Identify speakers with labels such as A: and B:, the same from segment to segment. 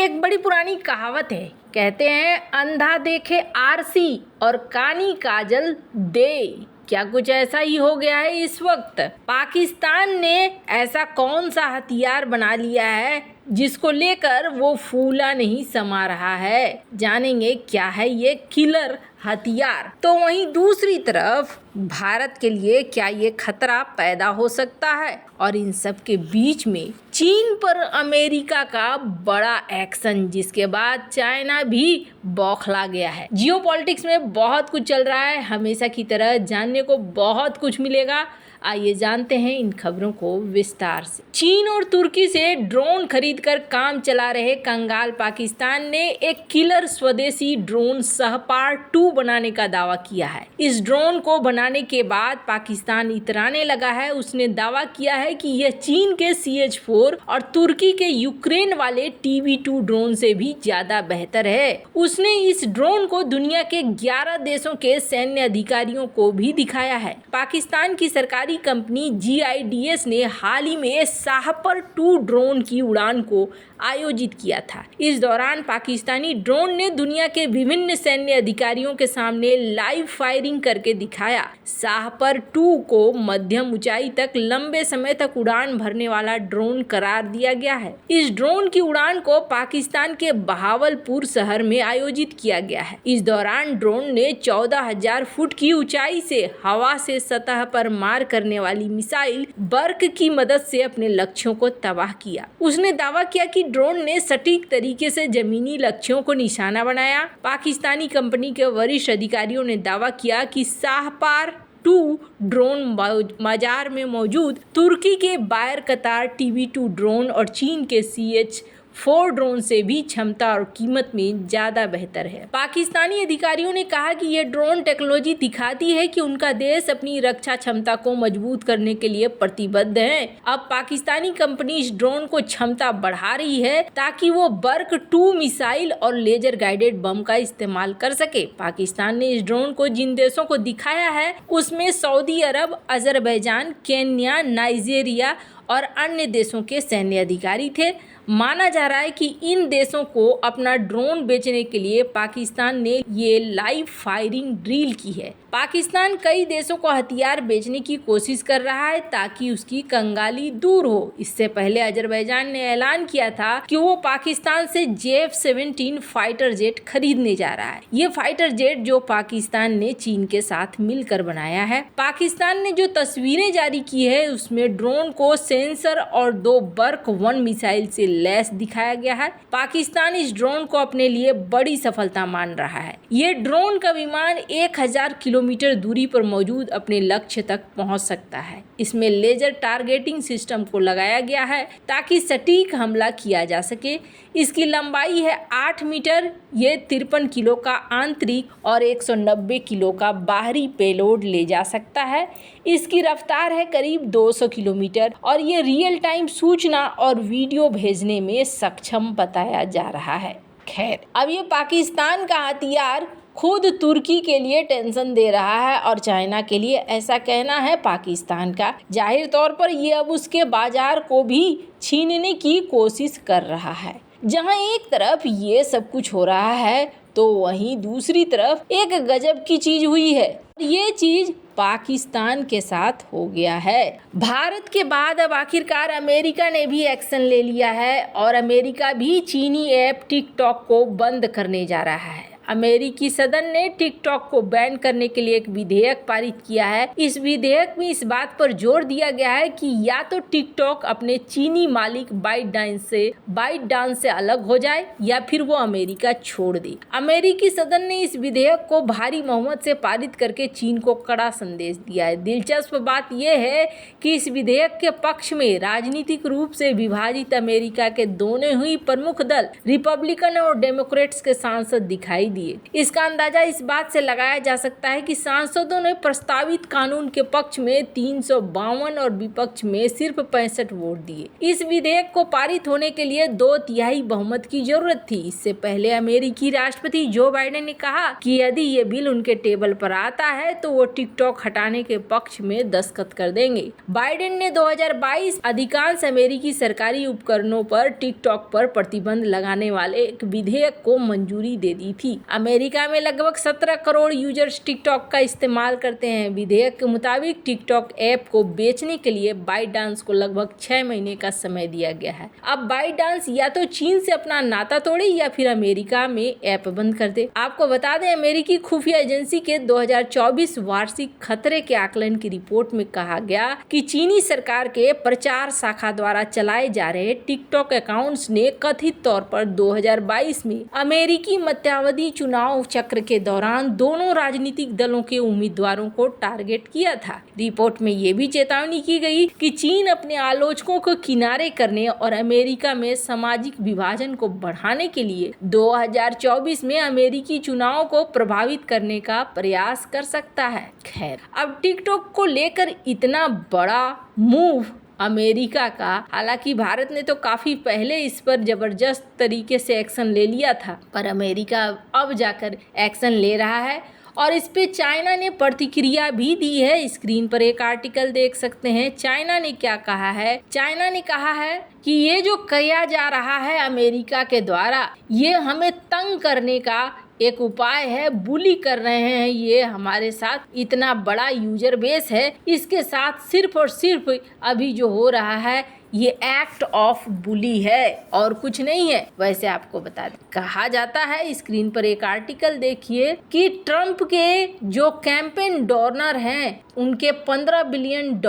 A: एक बड़ी पुरानी कहावत है, कहते हैं अंधा देखे आरसी और कानी काजल दे। क्या कुछ ऐसा ही हो गया है इस वक्त। पाकिस्तान ने ऐसा कौन सा हथियार बना लिया है जिसको लेकर वो फूला नहीं समा रहा है। जानेंगे क्या है ये किलर हथियार। तो वहीं दूसरी तरफ भारत के लिए क्या ये खतरा पैदा हो सकता है, और इन सब के बीच में चीन पर अमेरिका का बड़ा एक्शन, जिसके बाद चाइना भी बौखला गया है। जियोपॉलिटिक्स में बहुत कुछ चल रहा है, हमेशा की तरह जानने को बहुत कुछ मिलेगा। आइए जानते हैं इन खबरों को विस्तार से। चीन और तुर्की से ड्रोन खरीदकर काम चला रहे कंगाल पाकिस्तान ने एक किलर स्वदेशी ड्रोन सहपार 2 बनाने का दावा किया है। इस ड्रोन को बनाने के बाद पाकिस्तान इतराने लगा है। उसने दावा किया है कि यह चीन के CH-4 और तुर्की के यूक्रेन वाले TB2 ड्रोन से भी ज्यादा बेहतर है। उसने इस ड्रोन को दुनिया के 11 देशों के सैन्य अधिकारियों को भी दिखाया है। पाकिस्तान की सरकारी कंपनी GIDS ने हाल ही में शाहपर 2 ड्रोन की उड़ान को आयोजित किया था। इस दौरान पाकिस्तानी ड्रोन ने दुनिया के विभिन्न सैन्य अधिकारियों के सामने लाइव फायरिंग करके दिखाया। शाहपर 2 को मध्यम ऊंचाई तक लंबे समय तक उड़ान भरने वाला ड्रोन करार दिया गया है। इस ड्रोन की उड़ान को पाकिस्तान के बहावलपुर शहर में आयोजित किया गया है। इस दौरान ड्रोन ने 14,000 फुट की ऊंचाई से हवा से सतह पर मार करने वाली मिसाइल बर्क की मदद से अपने लक्ष्यों को तबाह किया। उसने दावा किया कि ड्रोन ने सटीक तरीके से जमीनी लक्ष्यों को निशाना बनाया। पाकिस्तानी कंपनी के वरिष्ठ अधिकारियों ने दावा किया कि शाहपार 2 ड्रोन बाजार में मौजूद तुर्की के बायर कतार TB2 ड्रोन और चीन के CH-4 ड्रोन से भी क्षमता और कीमत में ज्यादा बेहतर है। पाकिस्तानी अधिकारियों ने कहा कि यह ड्रोन टेक्नोलॉजी दिखाती है कि उनका देश अपनी रक्षा क्षमता को मजबूत करने के लिए प्रतिबद्ध है। अब पाकिस्तानी कंपनी इस ड्रोन को क्षमता बढ़ा रही है ताकि वो बर्क 2 मिसाइल और लेजर गाइडेड बम का इस्तेमाल कर सके। पाकिस्तान ने इस ड्रोन को जिन देशों को दिखाया है उसमें सऊदी अरब, अजरबैजान, केन्या, नाइजीरिया और अन्य देशों के सैन्य अधिकारी थे। माना जा रहा है कि इन देशों को अपना ड्रोन बेचने के लिए पाकिस्तान ने ये लाइव फायरिंग ड्रिल की है। पाकिस्तान कई देशों को हथियार बेचने की कोशिश कर रहा है ताकि उसकी कंगाली दूर हो। इससे पहले अजरबैजान ने ऐलान किया था कि वो पाकिस्तान से JF-17 फाइटर जेट खरीदने जा रहा है। ये फाइटर जेट जो पाकिस्तान ने चीन के साथ मिलकर बनाया है। पाकिस्तान ने जो तस्वीरें जारी की है उसमें ड्रोन को सेंसर और 2 बर्क 1 मिसाइल से लैस दिखाया गया है। पाकिस्तान इस ड्रोन को अपने लिए बड़ी सफलता मान रहा है। ये ड्रोन का विमान 1000 किलोमीटर दूरी पर मौजूद अपने लक्ष्य तक पहुंच सकता है। इसमें लेजर टारगेटिंग सिस्टम को लगाया गया है ताकि सटीक हमला किया जा सके। इसकी लंबाई है 8 मीटर। ये 53 किलो का आंतरिक और 190 किलो का बाहरी पेलोड ले जा सकता है। इसकी रफ्तार है करीब 200 किलोमीटर और ये रियल टाइम सूचना और वीडियो भेजने में सक्षम बताया जा रहा है। खैर, अब ये पाकिस्तान का हथियार खुद तुर्की के लिए टेंशन दे रहा है और चाइना के लिए, ऐसा कहना है पाकिस्तान का। जाहिर तौर पर ये अब उसके बाजार को भी छीनने की कोशिश कर रहा है। जहां एक तरफ ये सब कुछ हो रहा है तो वहीं दूसरी तरफ एक गजब की चीज हुई है। ये चीज पाकिस्तान के साथ हो गया है। भारत के बाद अब आखिरकार अमेरिका ने भी एक्शन ले लिया है और अमेरिका भी चीनी ऐप टिकटॉक को बंद करने जा रहा है। अमेरिकी सदन ने टिकटॉक को बैन करने के लिए एक विधेयक पारित किया है। इस विधेयक में इस बात पर जोर दिया गया है कि या तो टिकटॉक अपने चीनी मालिक बाइटडांस से अलग हो जाए या फिर वो अमेरिका छोड़ दे। अमेरिकी सदन ने इस विधेयक को भारी बहुमत से पारित करके चीन को कड़ा संदेश दिया है। दिलचस्प बात यह है कि इस विधेयक के पक्ष में राजनीतिक रूप से विभाजित अमेरिका के दोनों ही प्रमुख दल रिपब्लिकन और डेमोक्रेट्स के सांसद दिखाई दिए। इसका अंदाजा इस बात से लगाया जा सकता है कि सांसदों ने प्रस्तावित कानून के पक्ष में 352 और विपक्ष में सिर्फ 65 वोट दिए। इस विधेयक को पारित होने के लिए 2/3 बहुमत की जरूरत थी। इससे पहले अमेरिकी राष्ट्रपति जो बाइडेन ने कहा कि यदि ये बिल उनके टेबल पर आता है तो वो टिकटॉक हटाने के पक्ष में दस्तखत कर देंगे। बाइडेन ने 2022 अधिकांश अमेरिकी सरकारी उपकरणों पर टिकटॉक पर प्रतिबंध लगाने वाले एक विधेयक को मंजूरी दे दी थी। अमेरिका में लगभग 17 करोड़ यूजर्स टिकटॉक का इस्तेमाल करते हैं। विधेयक के मुताबिक टिकटॉक ऐप को बेचने के लिए बाइटडांस को लगभग 6 महीने का समय दिया गया है। अब बाइटडांस या तो चीन से अपना नाता तोड़े या फिर अमेरिका में ऐप बंद कर दे। आपको बता दें, अमेरिकी खुफिया एजेंसी के 2024 वार्षिक खतरे के आकलन की रिपोर्ट में कहा गया कि चीनी सरकार के प्रचार शाखा द्वारा चलाए जा रहे टिकटॉक अकाउंट्स ने कथित तौर पर 2022 में अमेरिकी मध्यावधि चुनाव चक्र के दौरान दोनों राजनीतिक दलों के उम्मीदवारों को टारगेट किया था। रिपोर्ट में ये भी चेतावनी की गई कि चीन अपने आलोचकों को किनारे करने और अमेरिका में सामाजिक विभाजन को बढ़ाने के लिए 2024 में अमेरिकी चुनाव को प्रभावित करने का प्रयास कर सकता है। खैर, अब टिकटॉक को लेकर इतना बड़ा मूव अमेरिका का, हालांकि भारत ने तो काफी पहले इस पर जबरदस्त तरीके से एक्शन ले लिया था, पर अमेरिका अब जाकर एक्शन ले रहा है और इस पे चाइना ने प्रतिक्रिया भी दी है। स्क्रीन पर एक आर्टिकल देख सकते हैं। चाइना ने क्या कहा है? चाइना ने कहा है कि ये जो किया जा रहा है अमेरिका के द्वारा, ये हमें तंग करने का एक उपाय है, बुली कर रहे हैं। ये हमारे साथ इतना बड़ा यूजर बेस है, इसके साथ सिर्फ और सिर्फ अभी जो हो रहा है ये एक्ट ऑफ बुली है और कुछ नहीं है। वैसे आपको बता दें, कहा जाता है, स्क्रीन पर एक आर्टिकल देखिए, कि ट्रंप के जो कैंपेन डोनर हैं उनके $15 बिलियन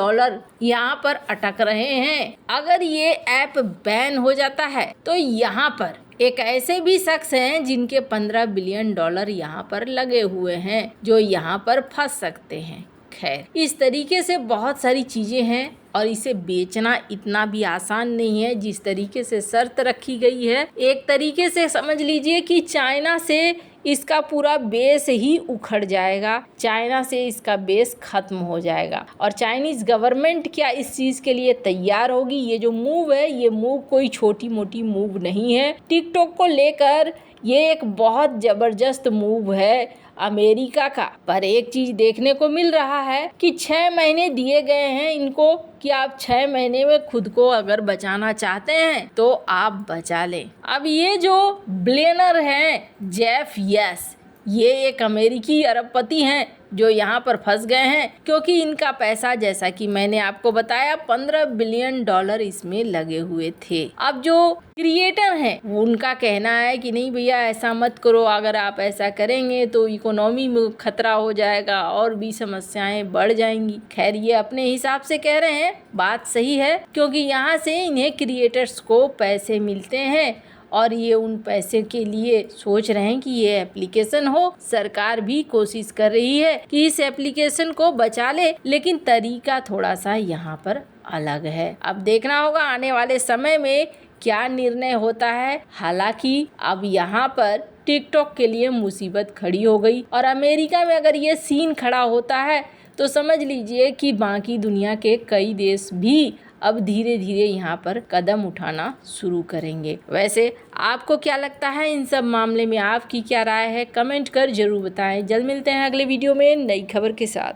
A: यहाँ पर अटक रहे हैं। अगर ये ऐप बैन हो जाता है तो यहाँ पर एक ऐसे भी शख्स हैं जिनके $15 बिलियन यहाँ पर लगे हुए हैं, जो यहाँ पर फंस सकते हैं। खैर, इस तरीके से बहुत सारी चीजें हैं और इसे बेचना इतना भी आसान नहीं है जिस तरीके से शर्त रखी गई है। एक तरीके से समझ लीजिए कि चाइना से इसका पूरा बेस ही उखड़ जाएगा, चाइना से इसका बेस खत्म हो जाएगा और चाइनीज गवर्नमेंट क्या इस चीज के लिए तैयार होगी? ये जो मूव है, ये मूव कोई छोटी मोटी मूव नहीं है। टिकटॉक को लेकर ये एक बहुत जबरदस्त मूव है अमेरिका का। पर एक चीज देखने को मिल रहा है कि 6 महीने दिए गए हैं इनको कि आप 6 महीने में खुद को अगर बचाना चाहते हैं तो आप बचा लें। अब ये जो बिलियनर हैं जेफ येस, ये एक अमेरिकी अरबपति हैं जो यहाँ पर फंस गए हैं क्योंकि इनका पैसा, जैसा कि मैंने आपको बताया, $15 बिलियन इसमें लगे हुए थे। अब जो क्रिएटर हैं उनका कहना है कि नहीं भैया ऐसा मत करो, अगर आप ऐसा करेंगे तो इकोनॉमी में खतरा हो जाएगा और भी समस्याएं बढ़ जाएंगी। खैर, ये अपने हिसाब से कह रहे हैं, बात सही है, क्योंकि यहाँ से इन्हें क्रिएटर्स को पैसे मिलते हैं और ये उन पैसे के लिए सोच रहे हैं कि ये एप्लीकेशन हो। सरकार भी कोशिश कर रही है कि इस एप्लीकेशन को बचा ले, लेकिन तरीका थोड़ा सा यहाँ पर अलग है। अब देखना होगा आने वाले समय में क्या निर्णय होता है। हालांकि अब यहाँ पर टिकटॉक के लिए मुसीबत खड़ी हो गई और अमेरिका में अगर ये सीन खड़ा होता है तो समझ लीजिए कि बाकी दुनिया के कई देश भी अब धीरे धीरे यहाँ पर कदम उठाना शुरू करेंगे। वैसे आपको क्या लगता है इन सब मामले में? आपकी क्या राय है? कमेंट कर जरूर बताएं। जल्द मिलते हैं अगले वीडियो में नई खबर के साथ।